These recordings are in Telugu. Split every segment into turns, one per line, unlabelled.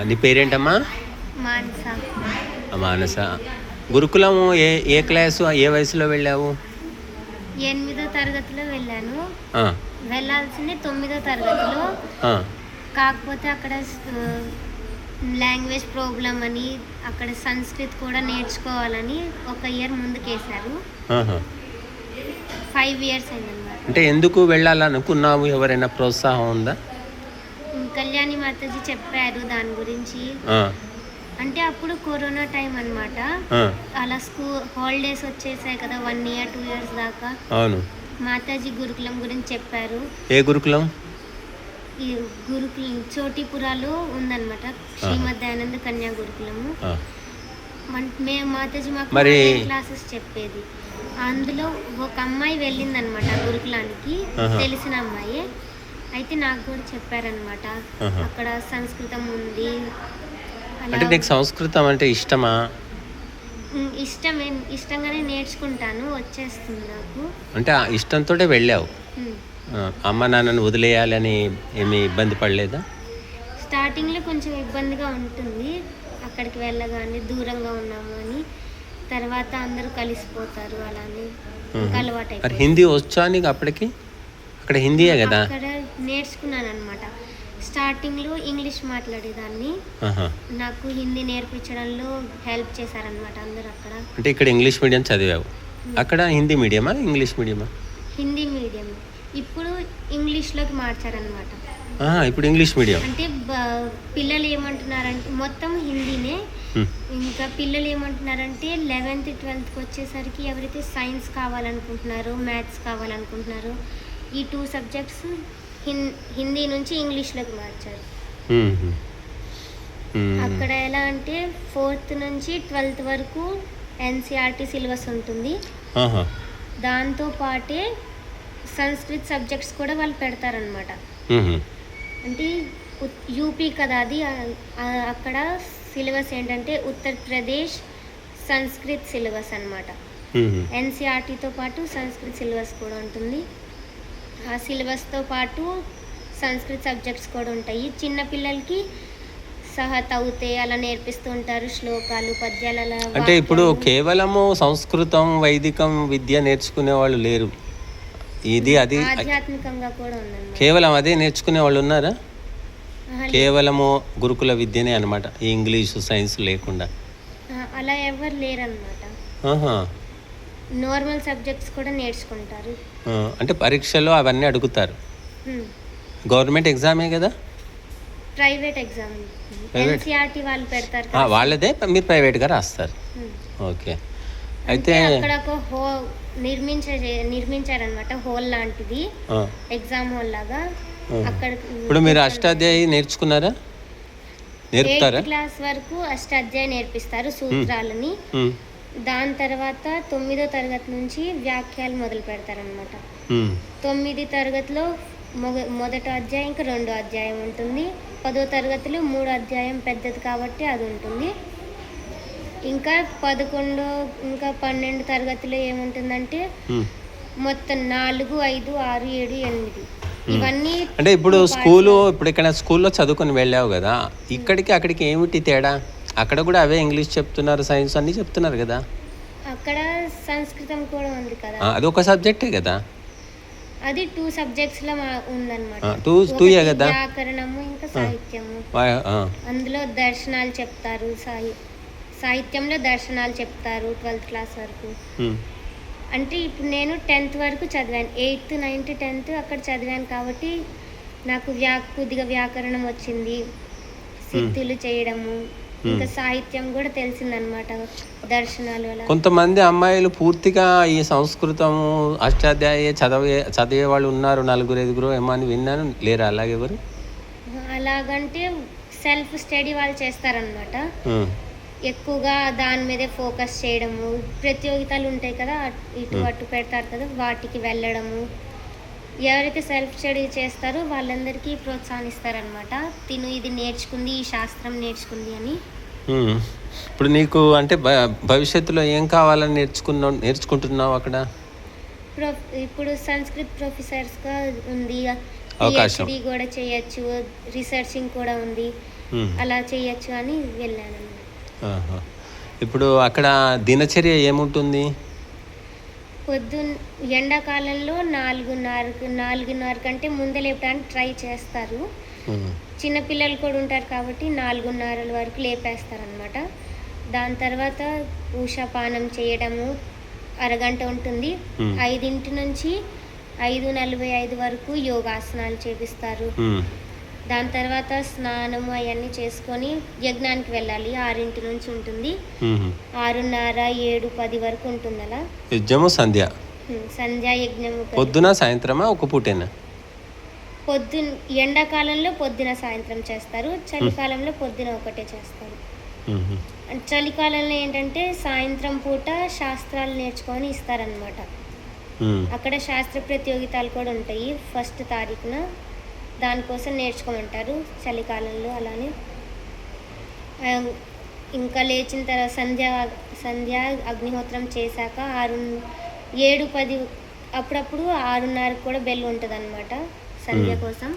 నీ పేరేంటమ్మా?
మానస.
మానస. గురుకులము ఏ క్లాసు, ఏ వయసులో వెళ్ళావు?
8వ తరగతిలో వెళ్ళాను.
ఆ,
వెళ్ళాల్సింది 9వ తరగతిలో.
ఆ,
కాకపోతే అక్కడ లాంగ్వేజ్ ప్రాబ్లం అని, అక్కడ సంస్కృత్ కూడా నేర్చుకోవాలని ఒక ఇయర్ ముందుకేశారు.
ఆహా.
5 ఇయర్స్ అయిందన్నమాట.
అంటే ఎందుకు వెళ్ళాలనుకున్నావు? ఎవరైనా ప్రోత్సాహం ఉందా?
కళ్యాణి మాతాజీ చెప్పారు దాని గురించి.
ఆ,
అంటే అప్పుడు కరోనా టైం అన్నమాట.
ఆ,
అలా హాలిడేస్ వచ్చేసాయి కదా, 1 ఇయర్ 2 ఇయర్స్ దాకా.
అవును.
మాతాజీ గురుకులం గురించి చెప్పారు.
ఏ గురుకులం?
ఈ గురుకులం చోటిపురాలో ఉందన్నమాట, శ్రీమద్ దయానంద కన్యా గురుకులము.
ఆ,
మేము మాతాజీ మాకు
మరి
క్లాసెస్ చెప్పేది. అందులో ఒక అమ్మాయి వెళ్ళిందనమాట గురుకులానికి,
ఆహా.
తెలిసిన అమ్మాయి. అయితే నాకు కూడా చెప్పారనమాట,
ఆహా.
అక్కడ సంస్కృతం ఉంది.
అంటే
అలా
నీకు సంస్కృతం అంటే ఇష్టమా?
ఇష్టంగానే నేర్చుకుంటాను, వచ్చేస్తుంది నాకు.
అంటే ఆ ఇష్టంతో వెళ్ళావు.
ఉమ్.
అమ్మ నాన్నని వదిలేయాలని ఏమీ ఇబ్బంది పడలేదా?
స్టార్టింగ్లో కొంచెం ఇబ్బందిగా ఉంటుంది, అక్కడికి వెళ్ళగానే దూరంగా ఉన్నాము అని. తర్వాత అందరూ కలిసిపోతారు, అలానే ఇంకా అలవాటు
మరి
అయిపోయింది.
హిందీ వచ్చా నీకు అప్పటికి? అక్కడ హిందీయే కదా?
అక్కడ నేర్చుకున్నాను అనమాట. స్టార్టింగ్లో ఇంగ్లీష్ మాట్లాడేదాన్ని,
ఆహా.
నాకు హిందీ నేర్పించడంలో హెల్ప్ చేశారనమాట అందరూ అక్కడ.
అంటే ఇక్కడ ఇంగ్లీష్ మీడియం చదివావు, అక్కడ హిందీ మీడియమా ఇంగ్లీష్ మీడియమా?
హిందీ మీడియం, ఇప్పుడు ఇంగ్లీష్లోకి మార్చారనమాట.
ఇప్పుడు ఇంగ్లీష్ మీడియం.
అంటే పిల్లలు ఏమంటున్నారంటే మొత్తం హిందీనే. ఇంకా పిల్లలు ఏమంటున్నారంటే 11th 12th వచ్చేసరికి ఎవరైతే సైన్స్ కావాలనుకుంటున్నారో, మ్యాథ్స్ కావాలనుకుంటున్నారో, ఈ 2 సబ్జెక్ట్స్ హిందీ నుంచి ఇంగ్లీష్లోకి మార్చారు. అక్కడ ఎలా అంటే 4th నుంచి 12th వరకు ఎన్సీఆర్టీ సిలబస్ ఉంటుంది. దాంతో పాటే సంస్కృత్ సబ్జెక్ట్స్ కూడా వాళ్ళు పెడతారనమాట. అంటే యూపీ కదా అది, అక్కడ సిలబస్ ఏంటంటే ఉత్తరప్రదేశ్ సంస్కృత్ సిలబస్ అన్నమాట. ఎన్సీఆర్టీతో పాటు సంస్కృత్ సిలబస్ కూడా ఉంటుంది. ఆ సిలబస్తో పాటు సంస్కృత్ సబ్జెక్ట్స్ కూడా ఉంటాయి. చిన్నపిల్లలకి సహతౌతే అలా నేర్పిస్తూ ఉంటారు, శ్లోకాలు, పద్యాలు అలా.
అంటే ఇప్పుడు కేవలము సంస్కృతం వైదికం విద్య నేర్చుకునే వాళ్ళు లేరు, ఇది అది
ఆధ్యాత్మికంగా కూడా ఉందన్నమాట.
కేవలం అదే నేర్చుకునే వాళ్ళు ఉన్నారా? కేవలము గురుకుల విద్యనే అనమాట, ఈ ఇంగ్లీషు సైన్స్ లేకుండా?
అలా ఎవరు లేరన్నమాట. నార్మల్ సబ్జెక్ట్స్ కూడా నేర్చుకుంటారు.
అంటే పరీక్షలో అవన్నీ అడుగుతారు. గవర్నమెంట్ ఎగ్జామే కదా?
ప్రైవేట్ ఎగ్జామ్ ఎన్సీఆర్టీ వాళ్ళు పెడతారు,
వాళ్ళదే మీరు ప్రైవేట్గా రాస్తారు. ఓకే. అయితే
అక్కడ ఒక నిర్మించారనమాట, హోల్ లాంటిది, ఎగ్జామ్ హాల్ లాగా. అక్కడ
ఇప్పుడు మీరు అష్టాధ్యాయి నేర్చుకున్నారా? నేర్పుతారా?
8th క్లాస్ వరకు అష్టాధ్యాయి నేర్పిస్తారు, సూత్రాలని. దాని తర్వాత 9వ తరగతి నుంచి వ్యాఖ్యలు మొదలు పెడతారనమాట. 9వ తరగతిలో మొదటి అధ్యాయం ఇంకా 2వ అధ్యాయం ఉంటుంది. 10వ తరగతిలో 3వ అధ్యాయం పెద్దది కాబట్టి అది ఉంటుంది. ఇంకా 11 ఇంకా 12 తరగతిలో ఏముంటుందంటే మొత్తం 4, 5, 6, 7, 8 ఇవన్నీ.
అంటే ఇప్పుడు ఇక్కడ స్కూల్లో చదువుకొని వెళ్ళావు కదా, ఇక్కడికి అక్కడికి ఏమిటి తేడా? అక్కడ కూడా అవే ఇంగ్లీష్ చెప్తున్నారు, సైన్స్ అన్ని చెప్తున్నారు కదా.
అక్కడ సంస్కృతం కూడా ఉంది కదా,
అది ఒక సబ్జెక్టే కదా.
అది 2 సబ్జెక్ట్స్ లో ఉందన్నమాట.
2 కదా,
వ్యాకరణము ఇంకా సాహిత్యము. అందులో దర్శనాలు చెప్తారు, సాహిత్యంలో దర్శనాలు చెప్తారు 12th క్లాస్ వరకు. అంటే ఇప్పుడు నేను 10th వరకు చదివాను, 8th 9th 10th అక్కడ చదివాను కాబట్టి నాకు కొద్దిగా వ్యాకరణం వచ్చింది, సిద్ధులు చేయడము, ఇంకా సాహిత్యం కూడా తెలిసిందనమాట, దర్శనాలు అలా.
కొంతమంది అమ్మాయిలు పూర్తిగా ఈ సంస్కృతం అష్టాధ్యాయ చదివే వాళ్ళు ఉన్నారు, 4-5 ఏమో అని విన్నాను. లేరా అలాగెవరు?
అలాగంటే సెల్ఫ్ స్టడీ వాళ్ళు చేస్తారనమాట, ఎక్కువగా దాని మీదే ఫోకస్ చేయడము. ప్రతియోగితలు ఉంటాయి కదా, ఇటు అటు పెడతారు కదా, వాటికి వెళ్ళడము. ఎవరైతే సెల్ఫ్ స్టడీ చేస్తారో వాళ్ళందరికీ ప్రోత్సాహిస్తారనమాట, తిను ఇది నేర్చుకుంది, ఈ శాస్త్రం నేర్చుకుంది అని.
ఇప్పుడు నీకు అంటే భవిష్యత్తులో ఏం కావాలని నేర్చుకుంటున్నావు అక్కడ?
ఇప్పుడు సంస్కృత్ ప్రొఫెసర్స్గా ఉంది,
అవకాశం
PhD కూడా చేయొచ్చు, రీసెర్చింగ్ కూడా ఉంది. అలా చేయొచ్చు అని వెళ్ళాను అన్నమాట.
ఆహా. ఇప్పుడు అక్కడ దినచర్య ఏముంటుంది?
ఎండాకాలంలో 4:30 కంటే ముందే లేపడానికి ట్రై చేస్తారు. చిన్నపిల్లలు కూడా ఉంటారు కాబట్టి 4:30 వరకు లేపేస్తారనమాట. దాని తర్వాత ఉషాపానం చేయడము అరగంట ఉంటుంది. 5 నుంచి 5:45 వరకు యోగాసనాలు చేపిస్తారు. దాని తర్వాత స్నానము అవన్నీ చేసుకొని యజ్ఞానికి వెళ్ళాలి. 6 నుంచి ఉంటుంది. 6:30, 7, 10 వరకు ఉంటుంది అలా.
యజ్ఞము
సంధ్యా యజ్ఞము
పొద్దున సాయంత్రమా ఒక పూటేనా?
ఎండాకాలంలో పొద్దున సాయంత్రం చేస్తారు. చలికాలంలో పొద్దున ఒకటే చేస్తారు. చలికాలంలో ఏంటంటే సాయంత్రం పూట శాస్త్రాలు నేర్చుకొని ఇస్తారనమాట. అక్కడ శాస్త్ర ప్రతియోగితాలు కూడా ఉంటాయి 1 తారీఖున. దానికోసం నేర్చుకోమంటారు చలికాలంలో. అలానే ఇంకా లేచిన తర్వాత సంధ్య అగ్నిహోత్రం చేశాక 7, 10 అప్పుడప్పుడు 6:30 కూడా బెల్ ఉంటుంది అనమాట సంధ్య కోసం.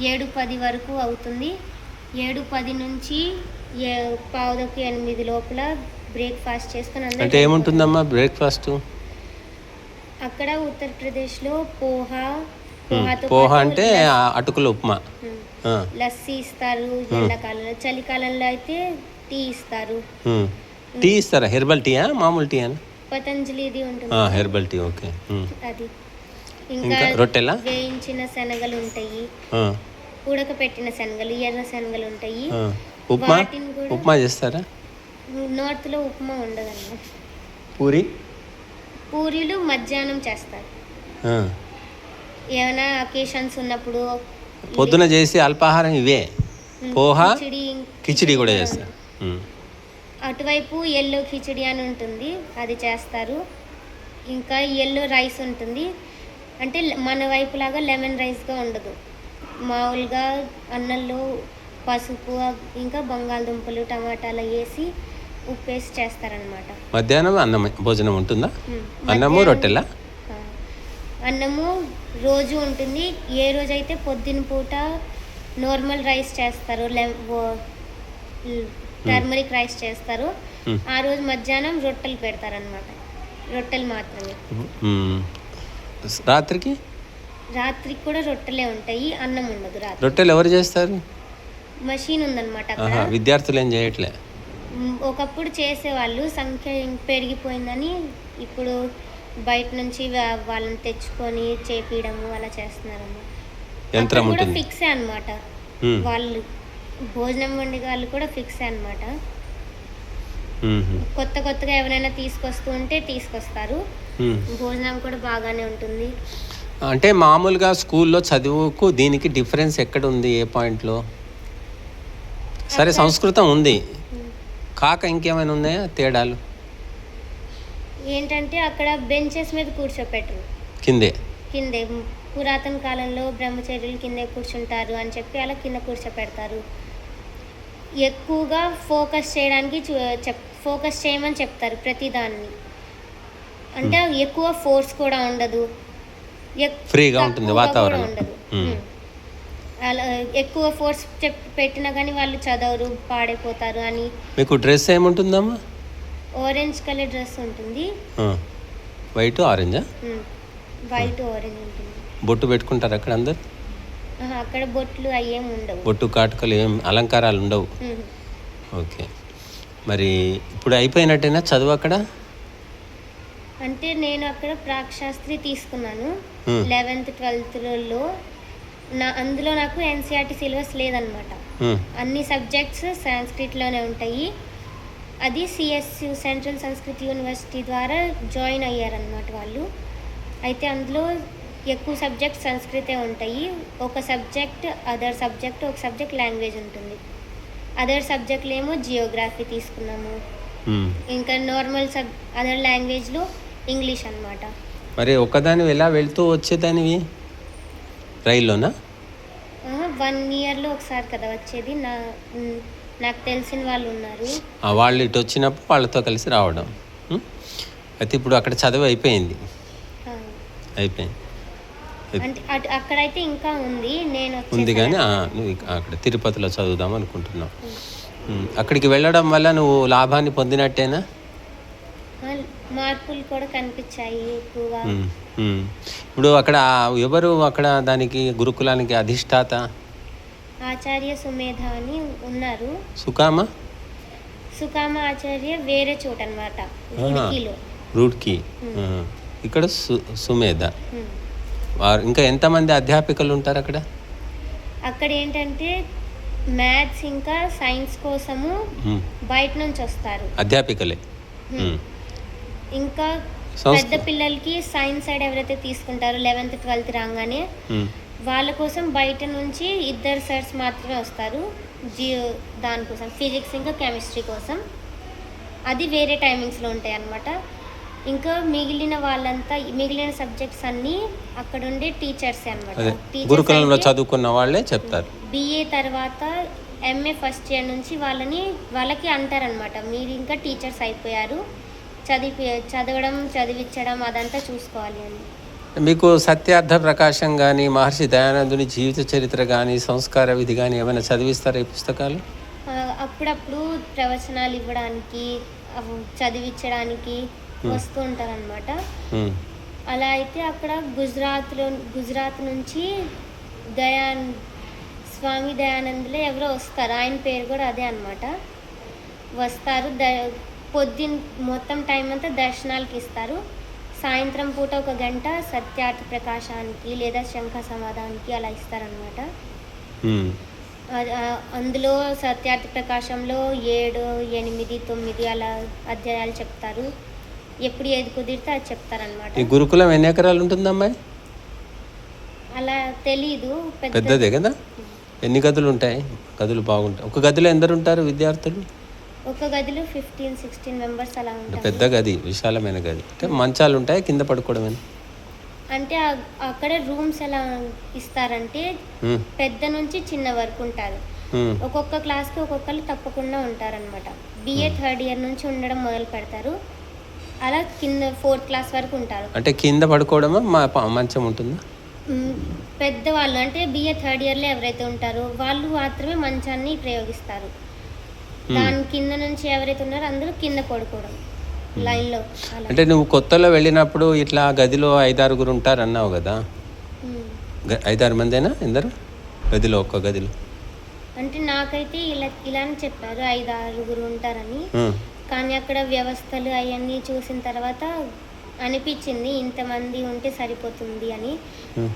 7:10 వరకు అవుతుంది. 7:10 నుంచి 7:15, 8 లోపల బ్రేక్ఫాస్ట్ చేసుకుని
అంటే ఏముంటుందమ్మా బ్రేక్ఫాస్ట్?
అక్కడ ఉత్తరప్రదేశ్లో పోహా
అంటే అటుకుల ఉప్మా,
లస్సీ ఇస్తారు ఎండాకాలంలో. చలికాలంలో అయితే టీ ఇస్తారు.
టీ ఇస్తారా? హెర్బల్ టీయా మామూలు టీ అని?
పతంజలిది ఉంటుంది
హెర్బల్ టీ. ఓకే.
అది. ఇంకా
రొట్టెలా?
వేయించిన శనగలు ఉంటాయి, ఉడకపెట్టిన శనగలు, ఎర్ర శనగలు ఉంటాయి.
ఉప్మా చేస్తారా?
నార్త్ లో ఉప్మా ఉండదన్నమాట. పూరీలు మధ్యాహ్నం చేస్తారు. ఏమైనా అకేషన్స్ ఉన్నప్పుడు.
పొద్దున చేసి అల్పాహారం ఇవే, పోహా, కిచిడి కూడా చేస్తారు.
అటువైపు ఎల్లో కిచిడి అని ఉంటుంది, అది చేస్తారు. ఇంకా ఎల్లో రైస్ ఉంటుంది. అంటే మన వైపు లాగా లెమన్ రైస్గా ఉండదు. మామూలుగా అన్నంలో పసుపు ఇంకా బంగాళదుంపలు టమాటాలు వేసి ఉప్పేసి చేస్తారనమాట.
మధ్యాహ్నం అన్నం భోజనం ఉంటుందా? అన్నము రొట్టెలా?
అన్నము రోజు ఉంటుంది. ఏ రోజు అయితే పొద్దున పూట నార్మల్ రైస్ చేస్తారు, టర్మరిక్ రైస్ చేస్తారు, ఆ రోజు మధ్యాహ్నం రొట్టెలు పెడతారనమాట. రొట్టెలు మాత్రమే. రాత్రికి కూడా రొట్టెలే ఉంటాయి, అన్నం ఉండదు. రాత్రి
రొట్టెలు ఎవరు చేస్తారు?
మషీన్ ఉందన్నమాట.
విద్యార్థులు ఏం చేయట్లే.
ఒకప్పుడు చేసేవాళ్ళు, సంఖ్య పెరిగిపోయిందని ఇప్పుడు బయట నుంచి వాళ్ళని తెచ్చుకొని చేపియడము అలా చేస్తున్నారన్నమాట.
యంత్రం ఉంటుంది,
ఫిక్సే అనమాట. వాళ్ళు భోజనం వండే వాళ్ళు కూడా ఫిక్సే అనమాట. కొత్తగా ఎవరైనా తీసుకొస్తూ ఉంటే తీసుకొస్తారు. భోజనం కూడా బాగానే ఉంటుంది.
అంటే మామూలుగా స్కూల్లో చదువుకు దీనికి డిఫరెన్స్ ఎక్కడ ఉంది? ఏ పాయింట్లో? సరే సంస్కృతం ఉంది కాక ఇంకేమైనా ఉన్నాయా తేడాలు?
ఏంటంటే అక్కడ బెంచెస్ మీద కూర్చోపెట్టరు, కిందే పురాతన కాలంలో బ్రహ్మచర్యులు కిందే కూర్చుంటారు అని చెప్పి అలా కింద కూర్చోపెడతారు. ఎక్కువగా ఫోకస్ చేయమని చెప్తారు ప్రతిదాన్ని. అంటే ఎక్కువ ఫోర్స్ కూడా ఉండదు,
ఫ్రీగా ఉంటుంది వాతావరణం
ఉండదు. అలా ఎక్కువ ఫోర్స్ పెట్టినా కానీ వాళ్ళు చదవరు, పాడైపోతారు అని.
మీకు డ్రెస్ ఏముంటుందమ్మా?
ఆరెంజ్ కలర్ డ్రెస్ ఉంటుంది.
వైట్ ఆరెంజ్
ఉంటుంది.
బొట్టు పెట్టుకుంటారు అక్కడ అందరు?
అక్కడ బొట్లు అయ్యేం ఉండవు,
బొట్టు కాటుకలు ఏం అలంకారాలు ఉండవు. ఓకే. మరి ఇప్పుడు అయిపోయినట్టేనా చదువు అక్కడ?
అంటే నేను అక్కడ ప్రాక్శాస్త్రి తీసుకున్నాను 11th, 12thలో. అందులో నాకు ఎన్సీఆర్టీ సిలబస్ లేదనమాట. అన్ని సబ్జెక్ట్స్ సాంస్క్రిట్లోనే ఉంటాయి. అది సిఎస్యు సెంట్రల్ సంస్కృత్ యూనివర్సిటీ ద్వారా జాయిన్ అయ్యారనమాట వాళ్ళు. అయితే అందులో ఎక్కువ సబ్జెక్ట్ సంస్కృతే ఉంటాయి. ఒక సబ్జెక్ట్ ఒక సబ్జెక్ట్ లాంగ్వేజ్ ఉంటుంది. అదర్ సబ్జెక్ట్లు ఏమో జియోగ్రఫీ తీసుకున్నాము. ఇంకా నార్మల్ అదర్ లాంగ్వేజ్లో ఇంగ్లీష్ అనమాట.
మరి ఒకదాని ఎలా వెళ్తూ వచ్చేదానివి? రైల్లోనా?
1 yearలో ఒకసారి కదా వచ్చేది. నాకు తెలిసిన వాళ్ళు ఉన్నారు,
వాళ్ళు ఇటు వచ్చినప్పుడు వాళ్ళతో కలిసి రావడం. అయితే ఇప్పుడు అక్కడ చదువు అయిపోయింది.
అంటే అక్కడైతే ఇంకా ఉంది, నేను
ఉంది
వచ్చేసాను.
కానీ నువ్వు అక్కడ తిరుపతిలో చదువుదాం అనుకుంటున్నావు. అక్కడికి వెళ్ళడం వల్ల నువ్వు లాభాన్ని పొందినట్టేనా?
ఆ, మార్పులు కూడా కనిపించాయి ఎక్కువగా.
ఇప్పుడు అక్కడ ఎవరు అక్కడ దానికి గురుకులానికి అధిష్టాత?
ఆచార్య సుమేధ అని ఉన్నారు. సుకామ ఆచార్య వేరే చోట అనమాట,
రూడ్కి. ఇక్కడ సుమేధ. ఇంకా ఎంతమంది అధ్యాపికలు ఉంటారు అక్కడ?
అక్కడ ఏంటంటే మ్యాథ్స్ ఇంకా సైన్స్ కోసము బయట నుంచి వస్తారు
అధ్యాపికలే.
ఇంకా పెద్ద పిల్లలకి సైన్స్ సైడ్ ఎవరైతే తీసుకుంటారో 11th 12th రాగానే వాళ్ళ కోసం బయట నుంచి 2 సార్స్ మాత్రమే వస్తారు. దానికోసం ఫిజిక్స్ ఇంకా కెమిస్ట్రీ కోసం అది వేరే టైమింగ్స్లో ఉంటాయి అన్నమాట. ఇంకా మిగిలిన సబ్జెక్ట్స్ అన్నీ అక్కడ ఉండే టీచర్సే అనమాట.
గురుకులంలో చదువుకున్న వాళ్ళే చెప్తారు.
బిఏ తర్వాత ఎంఏ ఫస్ట్ ఇయర్ నుంచి వాళ్ళకి అంటారనమాట, మీరు ఇంకా టీచర్స్ అయిపోయారు, చదవడం చదివించడం అదంతా చూసుకోవాలి అని.
మీకు సత్యార్థ ప్రకాశం కానీ మహర్షి దయానందుని జీవిత చరిత్ర కానీ సంస్కార విధి కానీ ఏమైనా చదివిస్తారా ఈ పుస్తకాలు?
అప్పుడప్పుడు ప్రవచనాలు ఇవ్వడానికి చదివించడానికి వస్తూ ఉంటారనమాట. అలా అయితే అక్కడ గుజరాత్ నుంచి స్వామి దయానందులో ఎవరో వస్తారు, ఆయన పేరు కూడా అదే అనమాట. వస్తారు, మొత్తం టైం అంతా దర్శనాలకి ఇస్తారు. సాయంత్రం పూట 1 గంట సత్యార్థ ప్రకాశానికి లేదా శంఖ సమాధానికి అలా ఇస్తారనమాట. అందులో సత్యార్థ ప్రకాశంలో 7, 8, 9 అలా అధ్యాయాలు చెప్తారు. ఎప్పుడు ఏది కుదిరితే అది చెప్తారనమాట.
ఈ గురుకులం ఎన్ని ఎకరాలు ఉంటుందమ్మా?
అలా తెలీదు,
పెద్దదే కదా. ఎన్ని గదులు ఉంటాయి? గదులు బాగుంటాయి. ఒక గదిలో ఎందరు ఉంటారు విద్యార్థులు?
ఒక గదిలో 15-16 మెంబర్స్ అలా ఉంటారు.
పెద్ద గది, విశాలమైన గది. అంటే మంచాలు ఉంటాయి, కింద పడుకోవడమేనా?
అంటే అక్కడ రూమ్స్ ఎలా ఇస్తారంటే పెద్ద నుంచి చిన్న వరకు ఉంటారు. ఒక్కొక్క క్లాస్కి ఒక్కొక్కరు తప్పకుండా ఉంటారనమాట. బిఏ 3rd ఇయర్ నుంచి ఉండడం మొదలు పెడతారు, అలా కింద 4th క్లాస్ వరకు ఉంటారు.
అంటే కింద పడుకోవడమా మంచం ఉంటుందా?
పెద్దవాళ్ళు అంటే బిఏ 3rd ఇయర్లో ఎవరైతే ఉంటారో వాళ్ళు మాత్రమే మంచాన్ని ప్రయోగిస్తారు. దాని కింద నుంచి ఎవరైతే ఉన్నారో అందరూ కింద పడుకోవడం లైన్లో.
అంటే నువ్వు కొత్తలో వెళ్ళినప్పుడు ఇట్లా గదిలో 5-6 ఉంటారు అన్నావు కదా, 5-6 మందేనా ఎందరు గదిలో? ఒక్క గదిలో
అంటే నాకైతే ఇలానే చెప్పారు, 5-6 ఉంటారని. కానీ అక్కడ వ్యవస్థలు అవన్నీ చూసిన తర్వాత అనిపించింది ఇంతమంది ఉంటే సరిపోతుంది అని.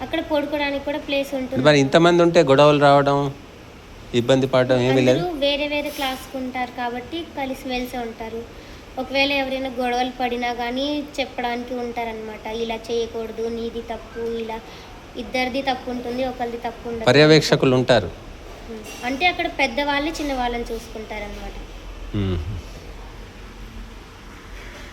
అక్కడ పడుకోవడానికి కూడా ప్లేస్ ఉంటుంది.
మరి ఇంతమంది ఉంటే గొడవలు రావడం, ఇబ్బంది పడడం ఏమీ లేదు.
వేరే వేరే క్లాస్కి ఉంటారు కాబట్టి కలిసిమెలిసి ఉంటారు. ఒకవేళ ఎవరైనా గొడవలు పడినా కానీ చెప్పడానికి ఉంటారనమాట, ఇలా చేయకూడదు, నీది తప్పు, ఇలా ఇద్దరిది తప్పు ఉంటుంది, ఒకరిది తప్పు ఉండదు.
పర్యవేక్షకులు ఉంటారు
అంటే అక్కడ పెద్దవాళ్ళు చిన్న వాళ్ళని చూసుకుంటారనమాట.